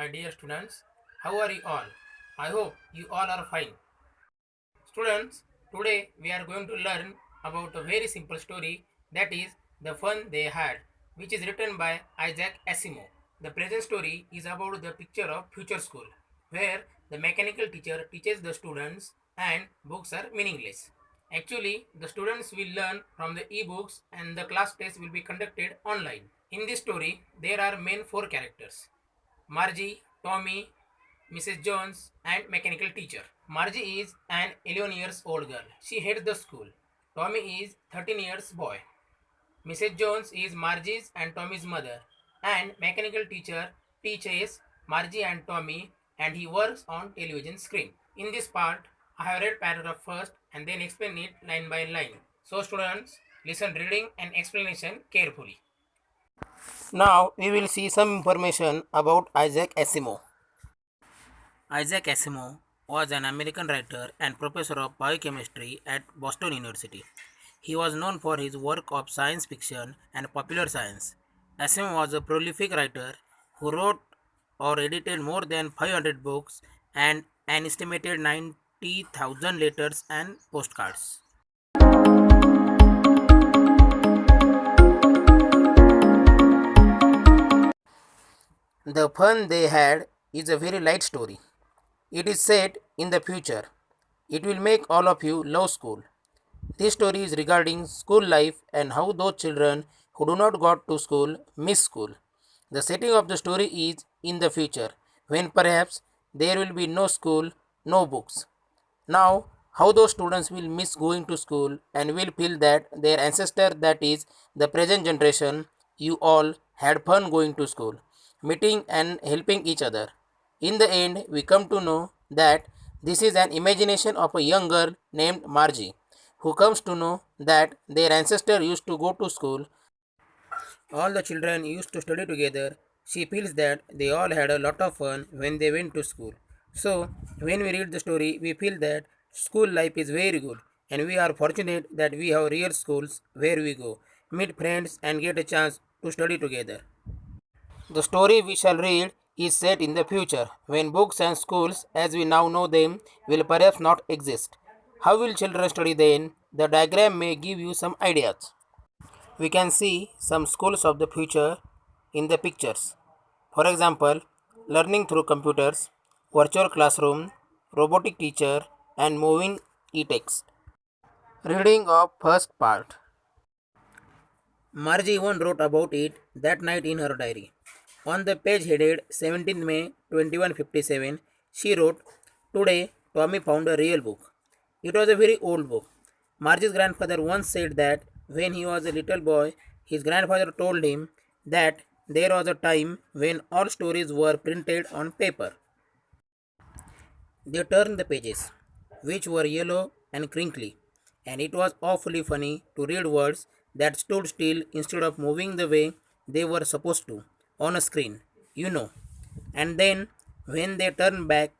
my dear students. How are you all? I hope you all are fine. Students, today we are going to learn about a very simple story, that is The Fun They Had, which is written by Isaac Asimov. The present story is about the picture of future school, where the mechanical teacher teaches the students and books are meaningless. Actually, the students will learn from the e-books and the class test will be conducted online. In this story, there are main four characters: Margie, Tommy, Mrs. Jones, and mechanical teacher. Margie is an 11 years old girl. She hates the school. Tommy is 13 years boy. Mrs. Jones is Margie's and Tommy's mother, and mechanical teacher teaches Margie and Tommy, and he works on television screen. In this part, I have read paragraph first and then explain it line by line. So students, listen reading and explanation carefully. Now we will see some information about Isaac Asimov. Isaac Asimov was an American writer and professor of biochemistry at Boston University. He was known for his work of science fiction and popular science. Asimov was a prolific writer who wrote or edited more than 500 books and an estimated 90,000 letters and postcards. The Fun They Had is a very light story. It is set in the future. It will make all of you love school. This story is regarding school life and how those children who do not go to school miss school. The setting of the story is in the future, when perhaps there will be no school, no books. Now, how those students will miss going to school and will feel that their ancestor, that is, the present generation, you all had fun going to school, meeting and helping each other. In the end, we come to know that this is an imagination of a young girl named Margie, who comes to know that their ancestor used to go to school. All the children used to study together. She feels that they all had a lot of fun when they went to school. So, when we read the story, we feel that school life is very good and we are fortunate that we have real schools where we go, meet friends, and get a chance to study together. The story we shall read is set in the future, when books and schools as we now know them will perhaps not exist. How will children study then? The diagram may give you some ideas. We can see some schools of the future in the pictures. For example, learning through computers, virtual classroom, robotic teacher, and moving e-text. Reading of first part. Margie even wrote about it that night in her diary. On the page headed 17th May 2157, she wrote, "Today, Tommy found a real book. It was a very old book. Margie's grandfather once said that when he was a little boy, his grandfather told him that there was a time when all stories were printed on paper. They turned the pages, which were yellow and crinkly, and it was awfully funny to read words that stood still instead of moving the way they were supposed to on a screen, you know. And then, when they turned back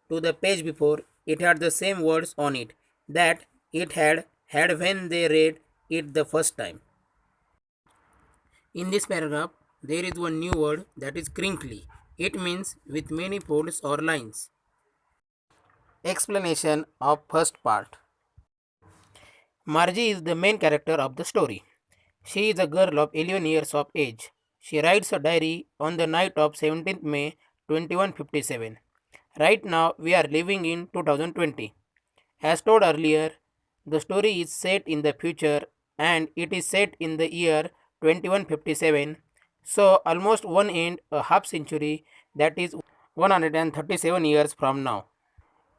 to the page before, it had the same words on it that it had when they read it the first time. In this paragraph, there is one new word, that is crinkly. It means with many folds or lines. Explanation of first part. Margie is the main character of the story. She is a girl of 11 years of age. She writes a diary on the night of 17th May 2157. Right now we are living in 2020. As told earlier, the story is set in the future and it is set in the year 2157, so almost one end a half century, that is 137 years from now.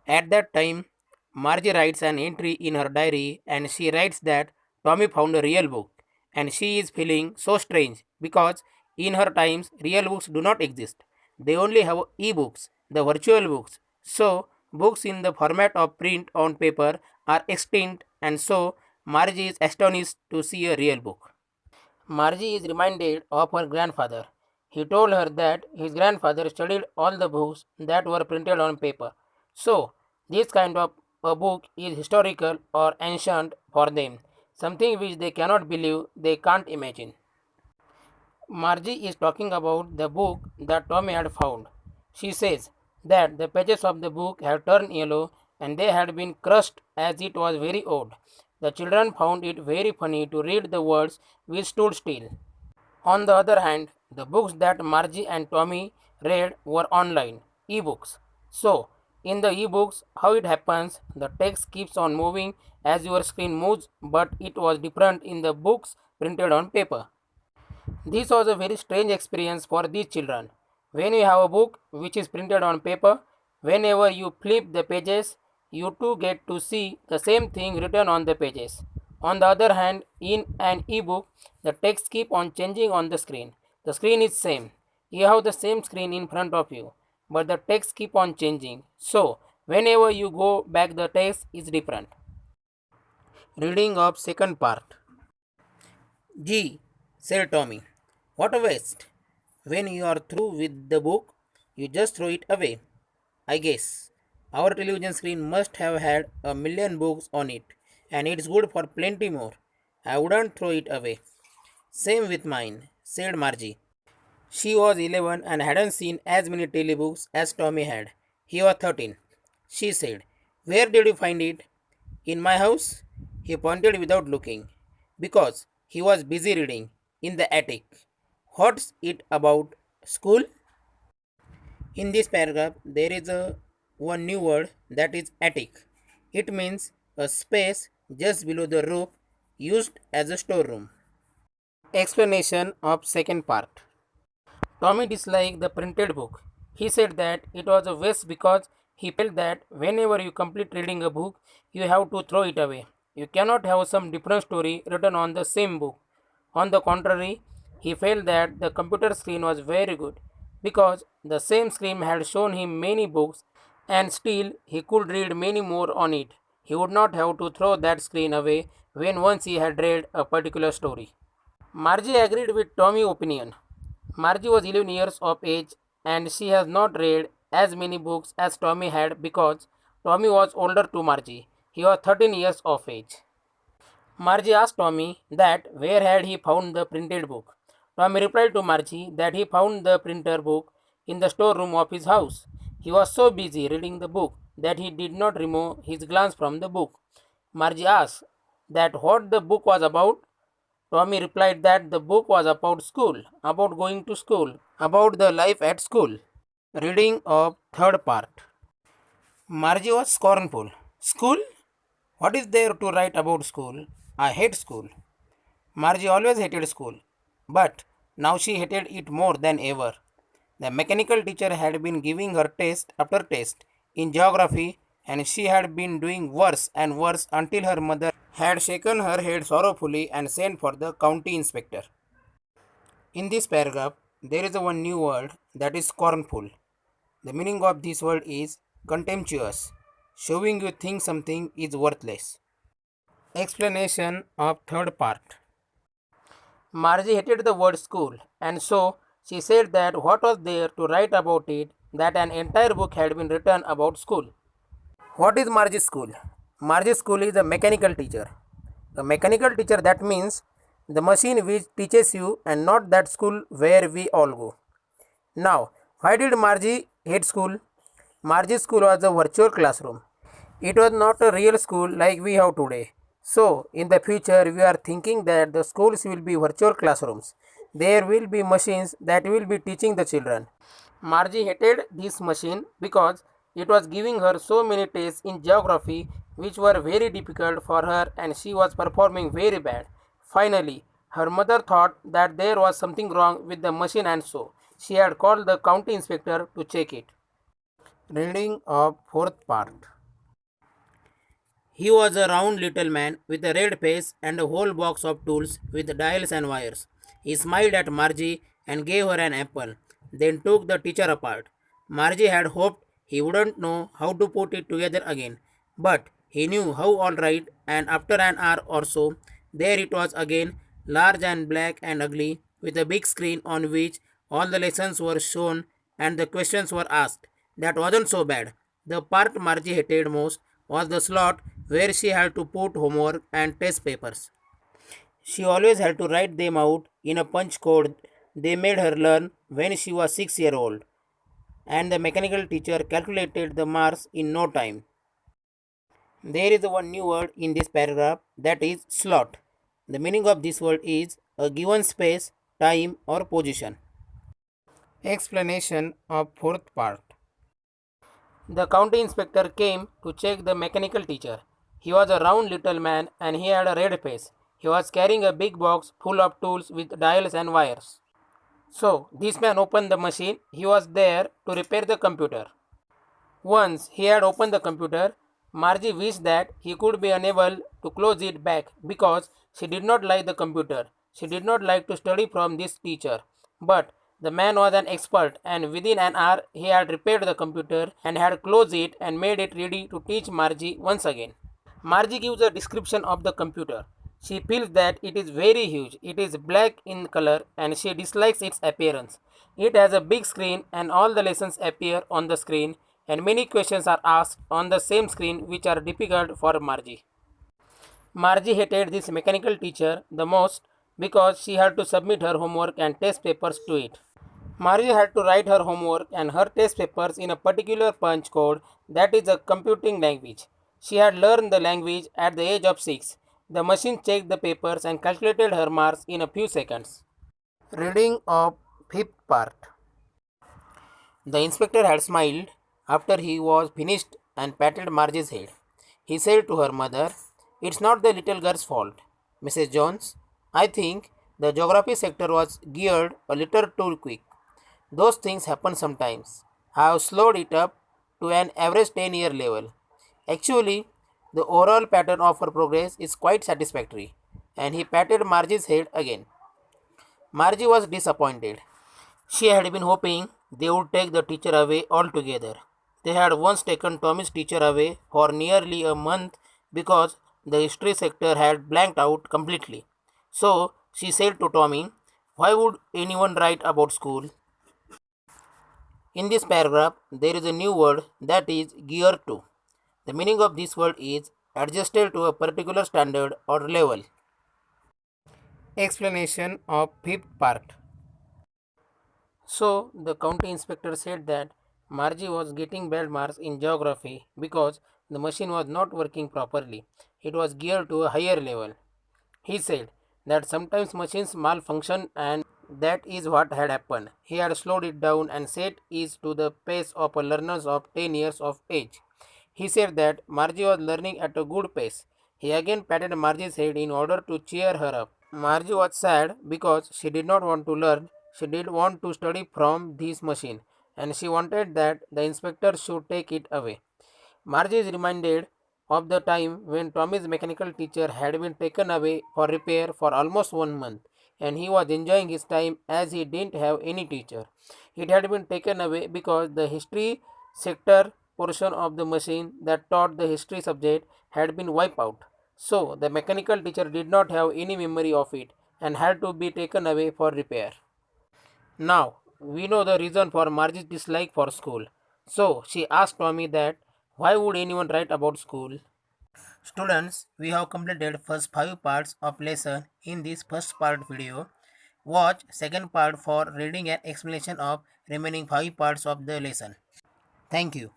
At that time, Margie writes an entry in her diary and she writes that Tommy found a real book and she is feeling so strange because in her times real books do not exist. They only have e-books, the virtual books. So, books in the format of print on paper are extinct, and so Margie is astonished to see a real book. Margie is reminded of her grandfather. He told her that his grandfather studied all the books that were printed on paper. So, this kind of a book is historical or ancient for them, something which they cannot believe, they can't imagine. Margie is talking about the book that Tommy had found. She says that the pages of the book had turned yellow and they had been crushed as it was very old. The children found it very funny to read the words which stood still. On the other hand, the books that Margie and Tommy read were online, e-books. So, in the e-books, how it happens, the text keeps on moving as your screen moves, but it was different in the books printed on paper. This was a very strange experience for these children. When you have a book which is printed on paper, whenever you flip the pages, you too get to see the same thing written on the pages. On the other hand, in an e-book, the text keep on changing on the screen. The screen is same. You have the same screen in front of you, but the text keep on changing. So, whenever you go back, the text is different. Reading of second part. Gee, said Tommy, what a waste. When you are through with the book, you just throw it away. I guess. Our television screen must have had a million books on it, and it's good for plenty more. I wouldn't throw it away. Same with mine, said Margie. She was 11 and hadn't seen as many telebooks as Tommy had. He was 13. She said, where did you find it? In my house? He pointed without looking. Because he was busy reading. In the attic. What's it about? School? In this paragraph, there is a one new word, that is attic. It means a space just below the roof used as a storeroom. Explanation of second part. Tommy disliked the printed book. He said that it was a waste because he felt that whenever you complete reading a book, you have to throw it away. You cannot have some different story written on the same book. On the contrary, he felt that the computer screen was very good because the same screen had shown him many books and still he could read many more on it. He would not have to throw that screen away when once he had read a particular story. Margie agreed with Tommy's opinion. Margie was 11 years of age and she has not read as many books as Tommy had because Tommy was older to Margie. He was 13 years of age. Margie asked Tommy that where had he found the printed book. Tommy replied to Margie that he found the printer book in the storeroom of his house. He was so busy reading the book that he did not remove his glance from the book. Margie asked that what the book was about. Tommy replied that the book was about school, about going to school, about the life at school. Reading of third part. Margie was scornful. School? What is there to write about school? I hate school. Margie always hated school, but now she hated it more than ever. The mechanical teacher had been giving her test after test in geography, and she had been doing worse and worse until her mother had shaken her head sorrowfully and sent for the county inspector. In this paragraph, there is one new word, that is scornful. The meaning of this word is contemptuous, showing you think something is worthless. Explanation of third part. Margie hated the word school, and so she said that what was there to write about it, that an entire book had been written about school. What is Margie's school? Margie's school is a mechanical teacher. A mechanical teacher, that means the machine which teaches you and not that school where we all go. Now, why did Margie hate school? Margie's school was a virtual classroom. It was not a real school like we have today. So, in the future, we are thinking that the schools will be virtual classrooms. There will be machines that will be teaching the children. Margie hated this machine because it was giving her so many tests in geography which were very difficult for her and she was performing very bad. Finally, her mother thought that there was something wrong with the machine and so she had called the county inspector to check it. Reading of fourth part. He was a round little man with a red face and a whole box of tools with dials and wires. He smiled at Margie and gave her an apple, then took the teacher apart. Margie had hoped he wouldn't know how to put it together again, but he knew how all right, and after an hour or so, there it was again, large and black and ugly, with a big screen on which all the lessons were shown and the questions were asked. That wasn't so bad. The part Margie hated most was the slot where she had to put homework and test papers. She always had to write them out in a punch code they made her learn when she was 6 years old. and the mechanical teacher calculated the marks in no time. There is one new word in this paragraph, that is slot. The meaning of this word is a given space, time, or position. Explanation of fourth part. The county inspector came to check the mechanical teacher. He was a round little man and he had a red face. He was carrying a big box full of tools with dials and wires. So, this man opened the machine. He was there to repair the computer. Once he had opened the computer, Margie wished that he could be unable to close it back because she did not like the computer. She did not like to study from this teacher. But the man was an expert, and within an hour he had repaired the computer and had closed it and made it ready to teach Margie once again. Margie gives a description of the computer. She feels that it is very huge. It is black in color and she dislikes its appearance. It has a big screen and all the lessons appear on the screen and many questions are asked on the same screen which are difficult for Margie. Margie hated this mechanical teacher the most because she had to submit her homework and test papers to it. Margie had to write her homework and her test papers in a particular punch code, that is a computing language. She had learned the language at the age of 6. The machine checked the papers and calculated her marks in a few seconds. Reading of fifth part. The inspector had smiled after he was finished and patted Margie's head. He said to her mother, "It's not the little girl's fault, Mrs. Jones. I think the geography sector was geared a little too quick. Those things happen sometimes. I have slowed it up to an average 10-year level. Actually, the overall pattern of her progress is quite satisfactory." And he patted Margie's head again. Margie was disappointed. She had been hoping they would take the teacher away altogether. They had once taken Tommy's teacher away for nearly a month because the history sector had blanked out completely. So she said to Tommy, "Why would anyone write about school?" In this paragraph, there is a new word, that is gear to. The meaning of this word is adjusted to a particular standard or level. Explanation of fifth part. So, the county inspector said that Margie was getting bad marks in geography because the machine was not working properly. It was geared to a higher level. He said that sometimes machines malfunction and that is what had happened. He had slowed it down and set it to the pace of a learner of 10 years of age. He said that Margie was learning at a good pace. He again patted Margie's head in order to cheer her up. Margie was sad because she did not want to learn. She did want to study from this machine and she wanted that the inspector should take it away. Margie is reminded of the time when Tommy's mechanical teacher had been taken away for repair for almost 1 month and he was enjoying his time as he didn't have any teacher. It had been taken away because the history sector portion of the machine that taught the history subject had been wiped out. So the mechanical teacher did not have any memory of it and had to be taken away for repair. Now, we know the reason for Margie's dislike for school. So, she asked Tommy that why would anyone write about school? Students, we have completed first 5 parts of lesson in this first part video. Watch second part for reading and explanation of remaining 5 parts of the lesson. Thank you.